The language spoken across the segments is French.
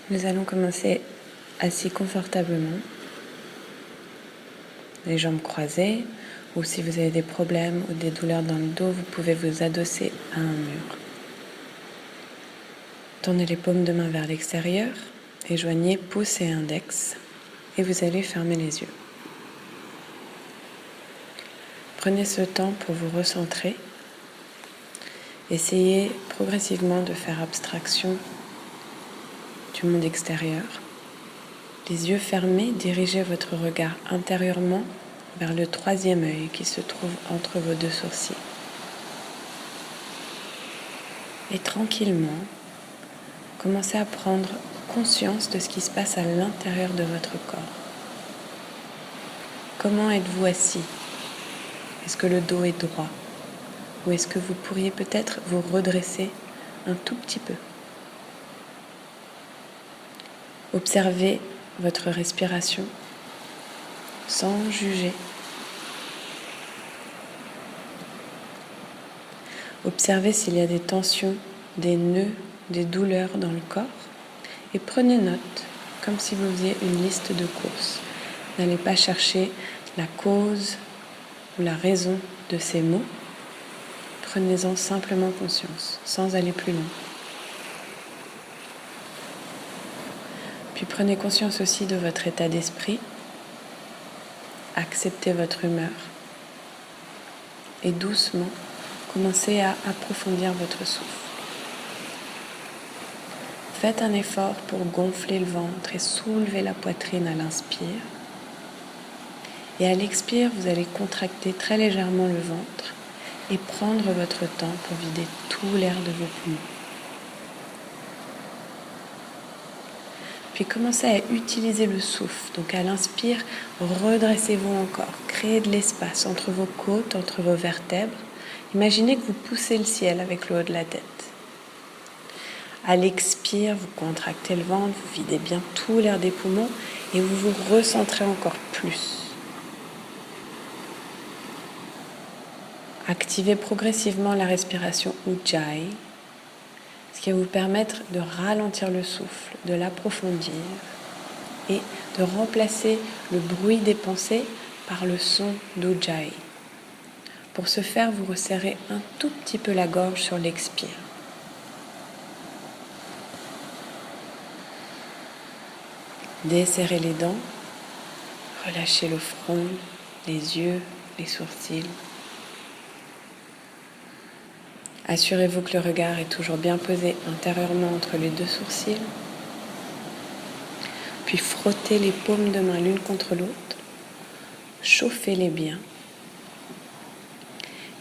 Nous allons commencer assis confortablement, les jambes croisées, ou si vous avez des problèmes ou des douleurs dans le dos, vous pouvez vous adosser à un mur. Tournez les paumes de main vers l'extérieur et joignez pouce et index et vous allez fermer les yeux. Prenez ce temps pour vous recentrer. Essayez progressivement de faire abstraction du monde extérieur. Les yeux fermés, dirigez votre regard intérieurement vers le troisième œil qui se trouve entre vos deux sourcils. Et tranquillement, commencez à prendre conscience de ce qui se passe à l'intérieur de votre corps. Comment êtes-vous assis? Est-ce que le dos est droit? Ou est-ce que vous pourriez peut-être vous redresser un tout petit peu? Observez votre respiration sans juger. Observez s'il y a des tensions, des nœuds, des douleurs dans le corps et prenez note, comme si vous faisiez une liste de courses. N'allez pas chercher la cause ou la raison de ces maux. Prenez-en simplement conscience, sans aller plus loin. Puis prenez conscience aussi de votre état d'esprit. Acceptez votre humeur. Et doucement, commencez à approfondir votre souffle. Faites un effort pour gonfler le ventre et soulever la poitrine à l'inspire. Et à l'expire, vous allez contracter très légèrement le ventre et prendre votre temps pour vider tout l'air de vos poumons. Puis commencez à utiliser le souffle. Donc à l'inspire, redressez-vous encore. Créez de l'espace entre vos côtes, entre vos vertèbres. Imaginez que vous poussez le ciel avec le haut de la tête. À l'expire, vous contractez le ventre, vous videz bien tout l'air des poumons et vous vous recentrez encore plus. Activez progressivement la respiration Ujjayi, ce qui va vous permettre de ralentir le souffle, de l'approfondir et de remplacer le bruit des pensées par le son d'Ujjayi. Pour ce faire, vous resserrez un tout petit peu la gorge sur l'expire. Desserrez les dents, relâchez le front, les yeux, les sourcils. Assurez-vous que le regard est toujours bien posé intérieurement entre les deux sourcils. Puis frottez les paumes de main l'une contre l'autre. Chauffez-les bien.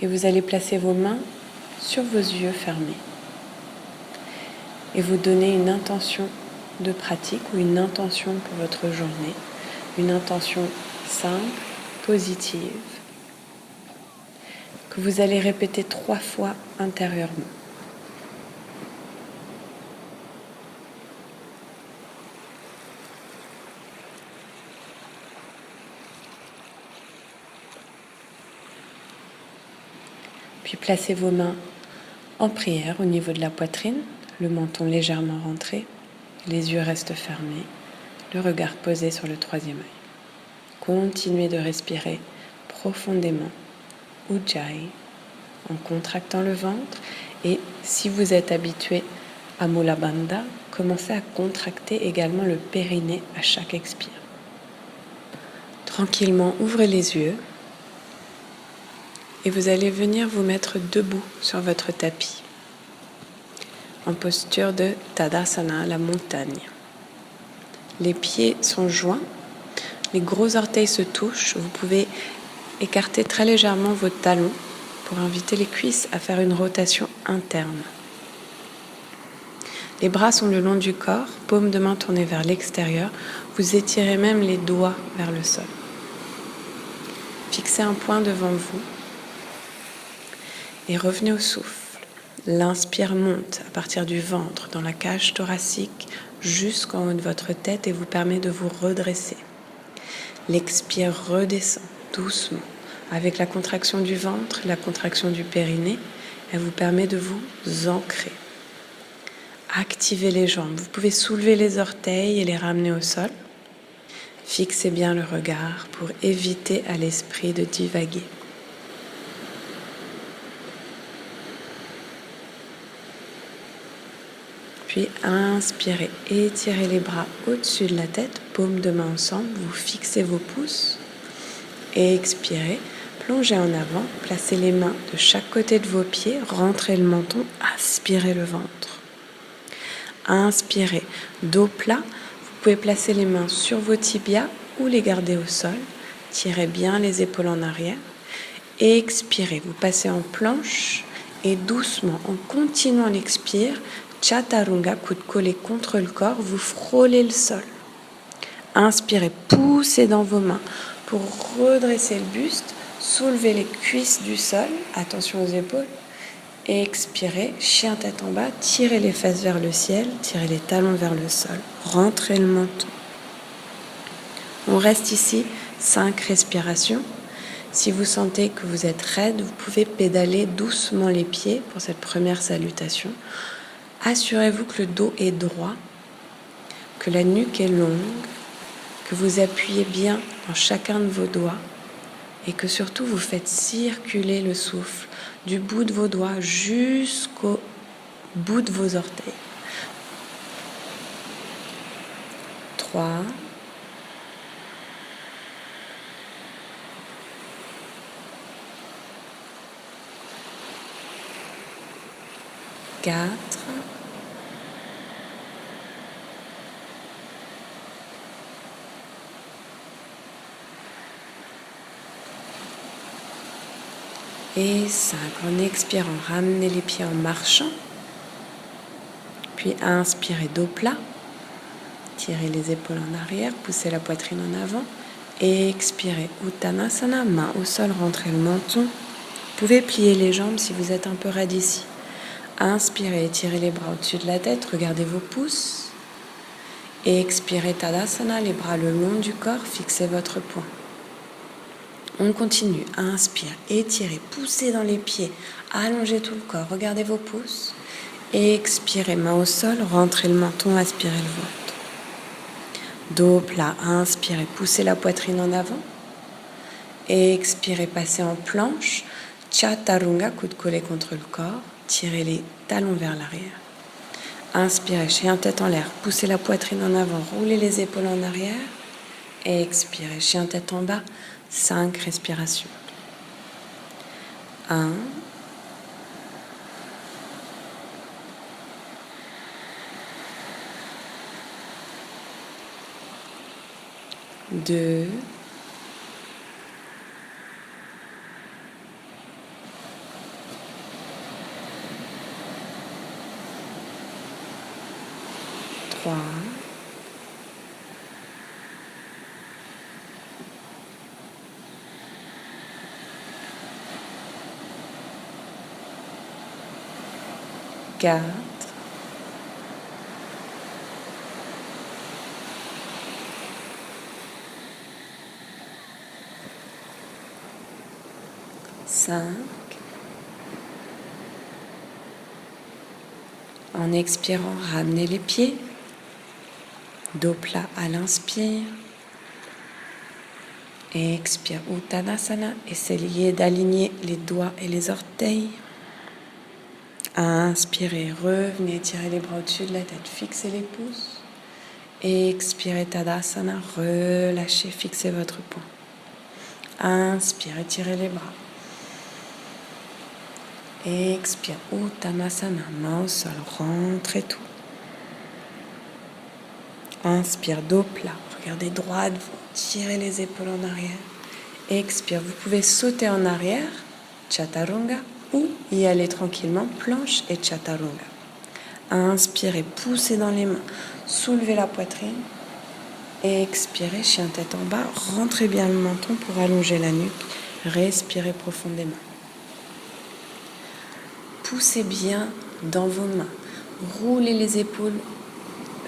Et vous allez placer vos mains sur vos yeux fermés. Et vous donner une intention de pratique ou une intention pour votre journée. Une intention simple, positive, que vous allez répéter 3 fois intérieurement. Puis placez vos mains en prière au niveau de la poitrine, le menton légèrement rentré, les yeux restent fermés, le regard posé sur le troisième œil. Continuez de respirer profondément Ujjayi en contractant le ventre et si vous êtes habitué à Mula Bandha, commencez à contracter également le périnée à chaque expire. Tranquillement, ouvrez les yeux et vous allez venir vous mettre debout sur votre tapis en posture de Tadasana, la montagne. Les pieds sont joints, les gros orteils se touchent, vous pouvez écartez très légèrement vos talons pour inviter les cuisses à faire une rotation interne. Les bras sont le long du corps, paumes de main tournées vers l'extérieur. Vous étirez même les doigts vers le sol. Fixez un point devant vous et revenez au souffle. L'inspire monte à partir du ventre dans la cage thoracique jusqu'en haut de votre tête et vous permet de vous redresser. L'expire redescend doucement. Avec la contraction du ventre, la contraction du périnée, elle vous permet de vous ancrer. Activez les jambes. Vous pouvez soulever les orteils et les ramener au sol. Fixez bien le regard pour éviter à l'esprit de divaguer. Puis inspirez, étirez les bras au-dessus de la tête, paumes de main ensemble, vous fixez vos pouces. Expirez, plongez en avant, placez les mains de chaque côté de vos pieds, rentrez le menton, aspirez le ventre. Inspirez, dos plat, vous pouvez placer les mains sur vos tibias ou les garder au sol. Tirez bien les épaules en arrière. Expirez, vous passez en planche et doucement, en continuant l'expire, Chaturanga, coude collé contre le corps, vous frôlez le sol. Inspirez, poussez dans vos mains pour redresser le buste, soulevez les cuisses du sol, attention aux épaules. Expirez, chien tête en bas, tirez les fesses vers le ciel, tirez les talons vers le sol, rentrez le menton. On reste ici, 5 respirations. Si vous sentez que vous êtes raide, vous pouvez pédaler doucement les pieds pour cette première salutation. Assurez-vous que le dos est droit, que la nuque est longue, que vous appuyez bien dans chacun de vos doigts et que surtout vous faites circuler le souffle du bout de vos doigts jusqu'au bout de vos orteils. 3, 4, 5. En expirant, ramenez les pieds en marchant. Puis inspirez, dos plat. Tirez les épaules en arrière, poussez la poitrine en avant. Expirez, Uttanasana, main au sol, rentrez le menton. Vous pouvez plier les jambes si vous êtes un peu raide ici. Inspirez, étirez les bras au-dessus de la tête, regardez vos pouces. Expirez, Tadasana, les bras le long du corps, fixez votre poing. On continue, inspire, étirez, poussez dans les pieds, allongez tout le corps, regardez vos pouces. Expirez, main au sol, rentrez le menton, aspirez le ventre. Dos plat, inspirez, poussez la poitrine en avant. Expirez, passez en planche, Chaturanga, coude collé contre le corps, tirez les talons vers l'arrière. Inspirez, chien tête en l'air, poussez la poitrine en avant, roulez les épaules en arrière. Expirez, chien tête en bas, 5 respirations. 1, 2, 3, 4, 5. En expirant, ramenez les pieds. Dos plat à l'inspire. Expire, Uttanasana. Essayez d'aligner les doigts et les orteils. Inspirez, revenez, tirez les bras au-dessus de la tête, fixez les pouces. Expirez, Tadasana, relâchez, fixez votre poing. Inspirez, tirez les bras. Expire, Uttanasana, main au sol, rentrez tout. Inspire, dos plat, regardez droit devant, tirez les épaules en arrière. Expire, vous pouvez sauter en arrière, Chaturanga, ou y aller tranquillement, planche et Chaturanga. Inspirez, poussez dans les mains, soulevez la poitrine. Expirez, chien tête en bas, rentrez bien le menton pour allonger la nuque. Respirez profondément. Poussez bien dans vos mains. Roulez les épaules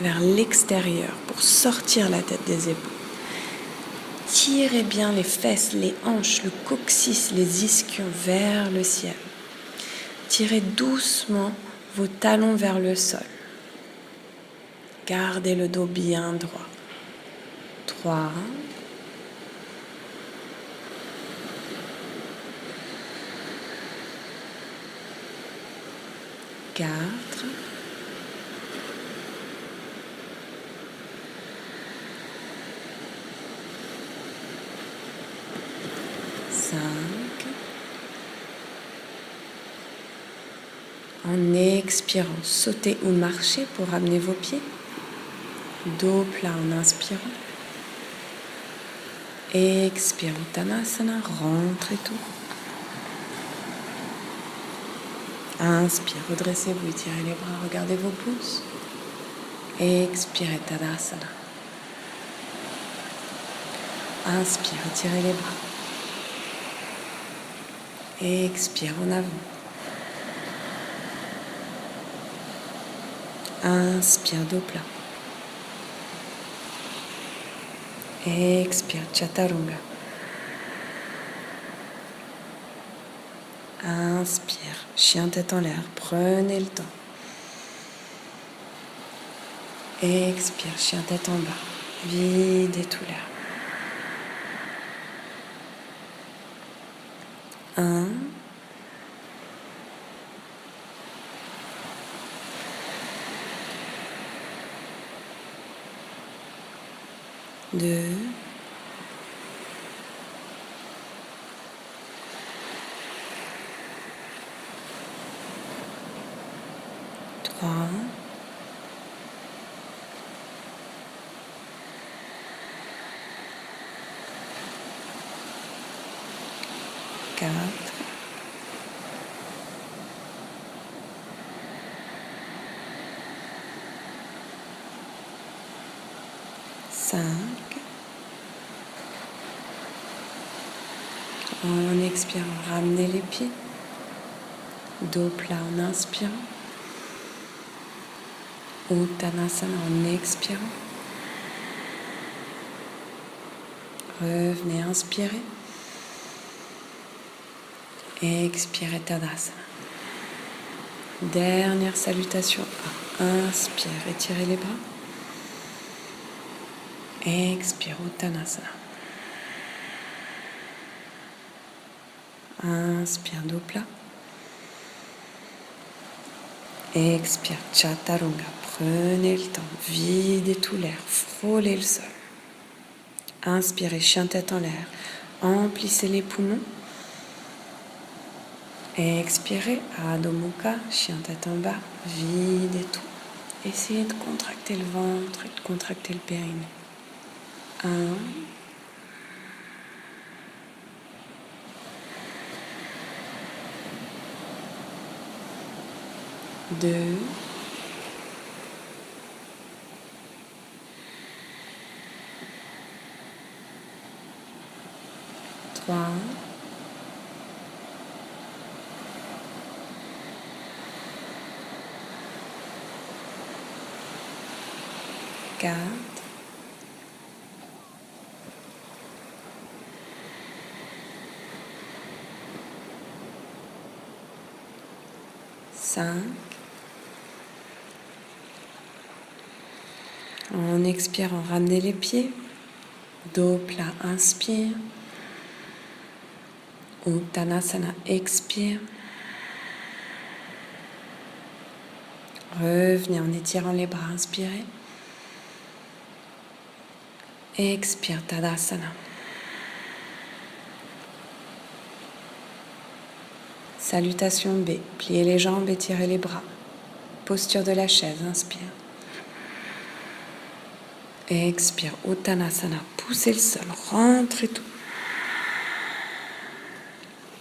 vers l'extérieur pour sortir la tête des épaules. Tirez bien les fesses, les hanches, le coccyx, les ischions vers le ciel. Tirez doucement vos talons vers le sol. Gardez le dos bien droit. 3. 4. 5. En expirant, sautez ou marchez pour ramener vos pieds. Dos plat en inspirant. Expire, Uttanasana, rentrez tout. Inspire, redressez-vous, étirez les bras, regardez vos pouces. Expirez, Tadasana. Inspire, étirez les bras. Expire en avant. Inspire, dos plat. Expire, Chaturanga. Inspire, chien tête en l'air, prenez le temps. Expire, chien tête en bas, videz tout l'air. 1. 2. 3. 4. 5. En expirant, ramenez les pieds. Dos plat en inspirant. Uttanasana en expirant. Revenez, inspirez. Expirez, Tadasana. Dernière salutation. Inspire, étirez les bras. Expire, Uttanasana. Inspire, dos plat. Expire, Chaturanga. Prenez le temps, videz tout l'air, frôlez le sol. Inspirez, chien tête en l'air. Emplissez les poumons. Expirez, Adho Mukha, chien tête en bas, videz tout. Essayez de contracter le ventre et de contracter le périnée. 1. 2. 3. 4. 5. En expirant, ramenez les pieds. Dos plat, inspire. Uttanasana, expire. Revenez en étirant les bras, inspirez. Expire, Tadasana. Salutation B. Pliez les jambes, étirez les bras. Posture de la chaise, inspire. Expire, Uttanasana. Poussez le sol, rentrez tout.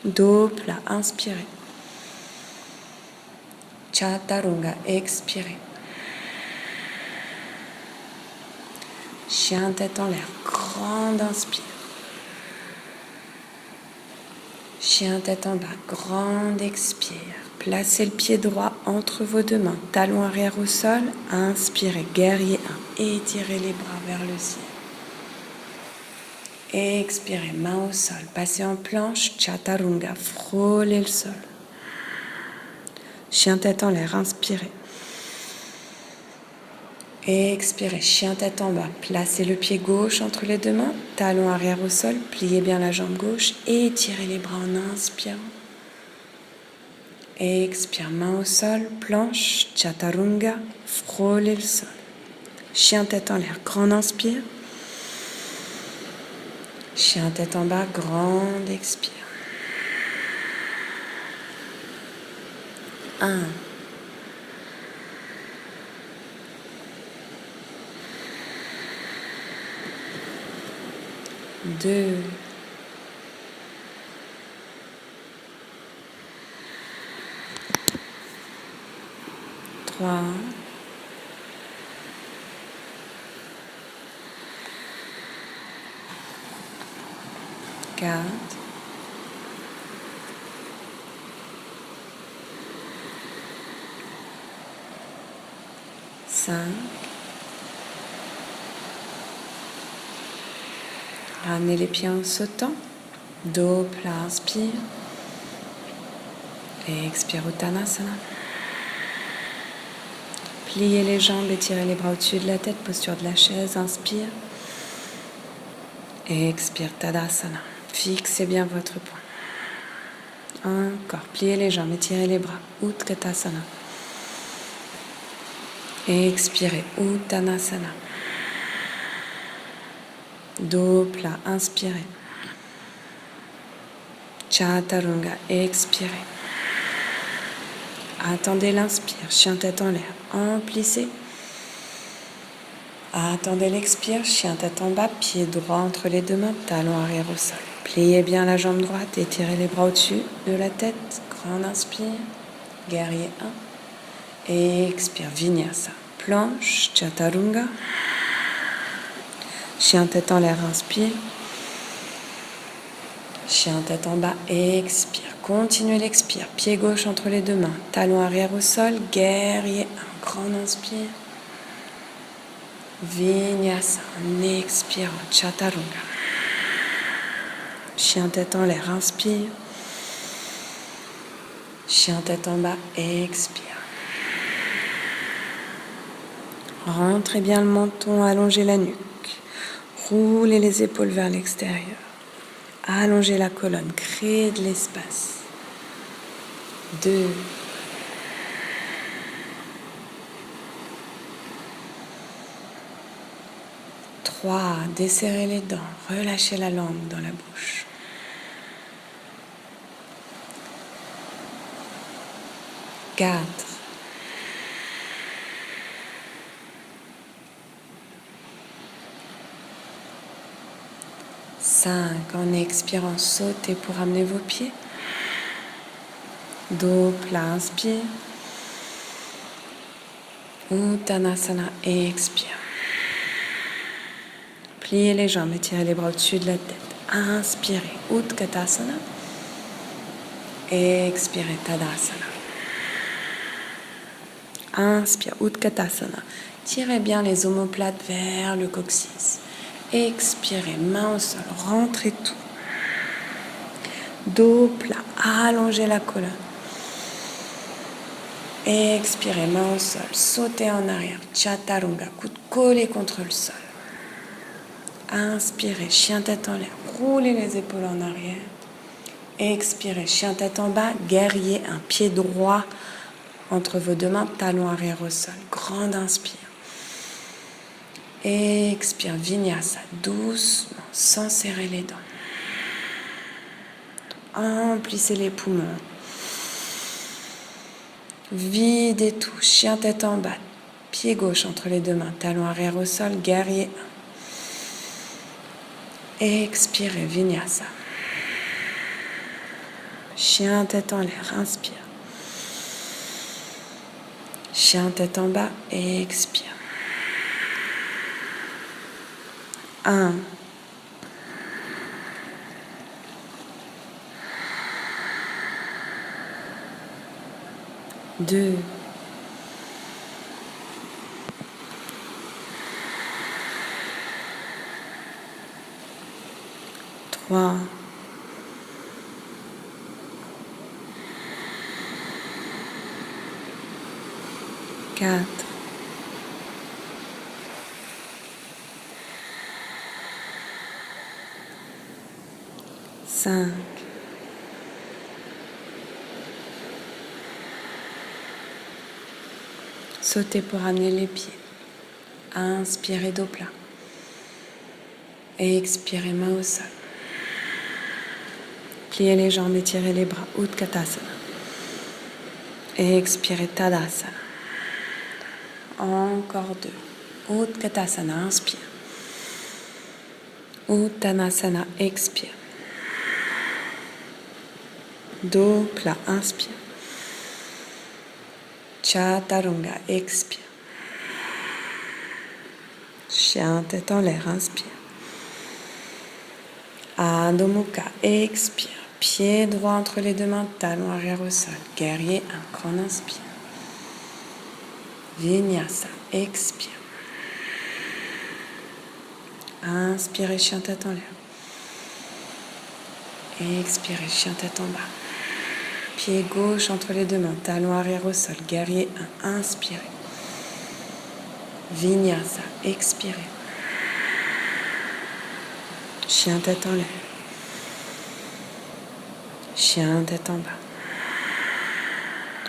Dos plat, inspirez. Chaturanga, expirez. Chien tête en l'air, grande inspire. Chien tête en bas, grande expire. Placez le pied droit entre vos deux mains, talon arrière au sol. Inspirez, guerrier 1. Étirez les bras vers le ciel. Expirez, main au sol. Passez en planche, Chaturanga, frôlez le sol. Chien tête en l'air, inspirez. Expirez, chien tête en bas. Placez le pied gauche entre les deux mains, talon arrière au sol, pliez bien la jambe gauche et étirez les bras en inspirant. Expire, main au sol, planche, chaturanga, frôlez le sol. Chien tête en l'air, grande inspire. Chien tête en bas, grande expire. 1. 2. 3. 4. 5. Ramenez les pieds en sautant. Dos plat, inspire. Et expire Uttanasana. Pliez les jambes, étirez les bras au-dessus de la tête, posture de la chaise, inspire. Et expire Tadasana. Fixez bien votre point. Encore, pliez les jambes, étirez les bras. Utkatasana. Et expirez Uttanasana. Dos plat, inspirez. Chaturanga, expirez. Attendez l'inspire, chien tête en l'air, emplissez. Attendez l'expire, chien tête en bas, pied droit entre les deux mains, talon arrière au sol. Pliez bien la jambe droite, étirez les bras au-dessus de la tête. Grande inspire, guerrier 1. Et expire, vinyasa. Planche, chaturanga. Chien tête en l'air, inspire. Chien tête en bas, expire. Continuez l'expire. Pied gauche entre les deux mains. Talon arrière au sol. Guerrier 1. Grande inspire. Vinyasa. En expirant. Chaturanga. Chien tête en l'air. Inspire. Chien tête en bas. Expire. Rentrez bien le menton. Allongez la nuque. Roulez les épaules vers l'extérieur. Allongez la colonne. Créez de l'espace. 2. 3. Desserrez les dents. Relâchez la langue dans la bouche. 4. 5. En expirant, sautez pour amener vos pieds. Dos plat, inspire. Uttanasana, expire. Pliez les jambes, étirez les bras au-dessus de la tête. Inspirez, Utkatasana. Expirez, Tadasana. Inspire, Utkatasana. Tirez bien les omoplates vers le coccyx. Expirez, main au sol, rentrez tout. Dos plat, allongez la colonne. Expirez, main au sol, sautez en arrière, chaturanga, coude collé contre le sol. Inspirez, chien tête en l'air, roulez les épaules en arrière. Expirez, chien tête en bas, guerrier, un pied droit entre vos deux mains, talon arrière au sol. Grande inspire. Expire, vinyasa, doucement, sans serrer les dents. Emplissez les poumons. Videz tout, chien tête en bas, pied gauche entre les deux mains, talon arrière au sol, guerrier 1. Expirez, vinyasa. Chien tête en l'air, inspire. Chien tête en bas, expire. 1. 2. 3. 4. 5. Sautez pour amener les pieds. Inspirez dos plat. Expirez main au sol. Pliez les jambes, étirez les bras. Utkatasana. Expirez Tadasana. Encore 2. Utkatasana, inspire. Uttanasana, expire. Dos plat, inspire. Chaturanga, expire. Chien tête en l'air, inspire. Adho Mukha, expire. Pied droit entre les deux mains, talon arrière au sol. Guerrier 1, grand inspire. Vinyasa, expire. Inspirez, chien tête en l'air. Expirez, chien tête en bas. Pied gauche entre les deux mains, talon arrière au sol. Guerrier 1, inspirez. Vinyasa, expirez. Chien tête en l'air. Chien tête en bas.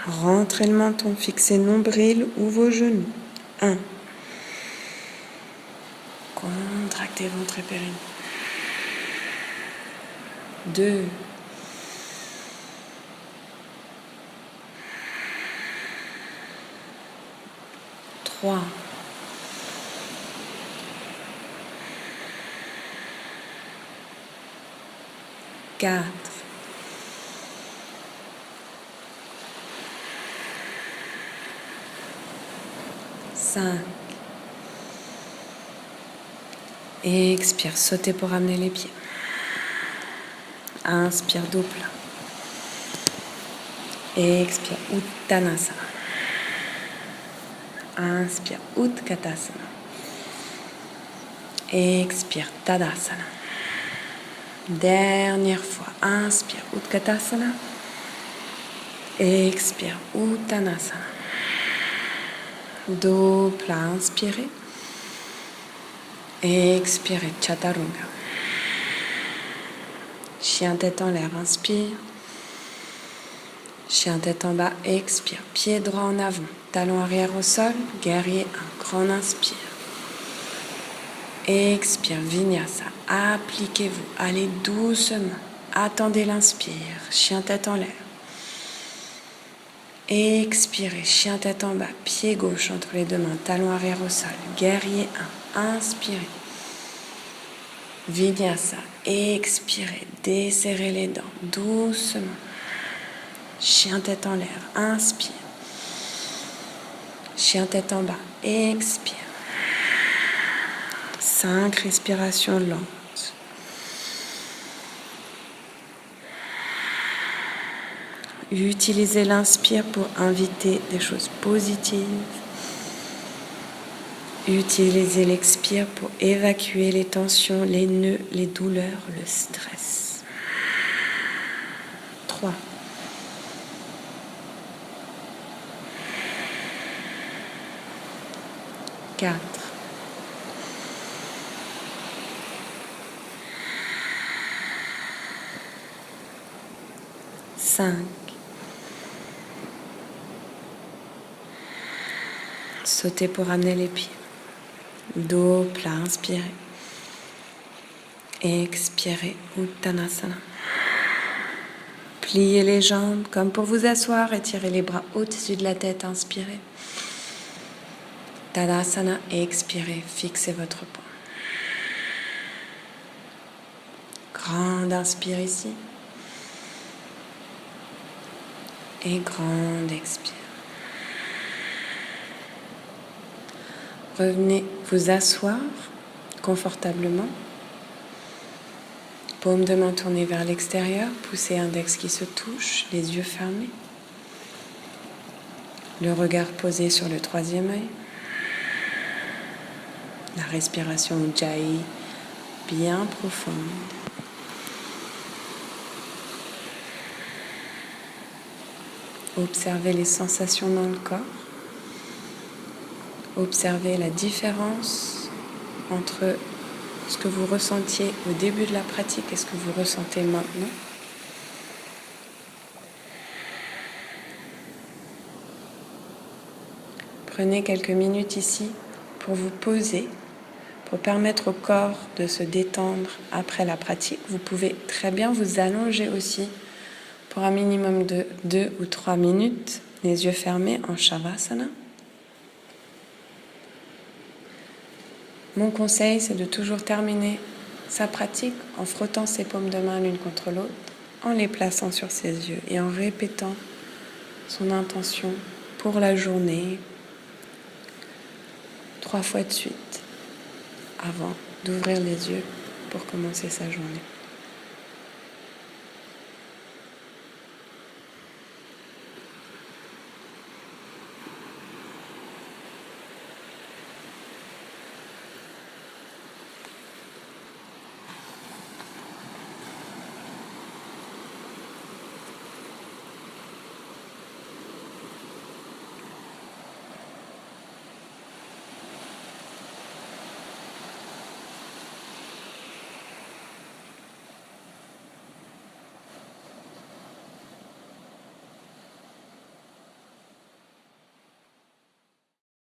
Rentrez le menton, fixez nombril ou vos genoux. 1. Contractez ventre et périnée. 2. 3. 4. 5. Et expire, sautez pour amener les pieds. Inspire, dos plat. Expire, Uttanasana. Inspire, Utkatasana. Expire, Tadasana. Dernière fois, inspire, Utkatasana. Expire, Uttanasana. Dos plat, inspirez. Expirez, Chaturanga. Chien tête en l'air, inspire. Chien tête en bas, expire. Pied droit en avant, talon arrière au sol. Guerrier 1, grand inspire. Expire, Vinyasa. Appliquez-vous, allez doucement. Attendez l'inspire, chien tête en l'air. Expirez, chien tête en bas, pied gauche entre les deux mains, talon arrière au sol. Guerrier 1, inspirez. Vinyasa, expirez, desserrez les dents, doucement. Chien tête en l'air, inspire. Chien tête en bas, expire. 5 respirations lentes. Utilisez l'inspire pour inviter des choses positives. Utilisez l'expire pour évacuer les tensions, les nœuds, les douleurs, le stress. 3. 4. 5. Sautez pour amener les pieds. Dos plat, inspirez. Expirez, Uttanasana. Pliez les jambes comme pour vous asseoir, étirez les bras au-dessus de la tête, inspirez. Tadasana, expirez, fixez votre poing. Grande inspire ici. Et grande expire. Revenez vous asseoir confortablement. Paume de main tournée vers l'extérieur, poussez index qui se touche, les yeux fermés. Le regard posé sur le troisième œil. La respiration Ujjayi bien profonde. Observez les sensations dans le corps. Observez la différence entre ce que vous ressentiez au début de la pratique et ce que vous ressentez maintenant. Prenez quelques minutes ici pour vous poser, pour permettre au corps de se détendre après la pratique. Vous pouvez très bien vous allonger aussi pour un minimum de 2 ou 3 minutes, les yeux fermés en Shavasana. Mon conseil, c'est de toujours terminer sa pratique en frottant ses paumes de main l'une contre l'autre, en les plaçant sur ses yeux et en répétant son intention pour la journée 3 fois de suite avant d'ouvrir les yeux pour commencer sa journée.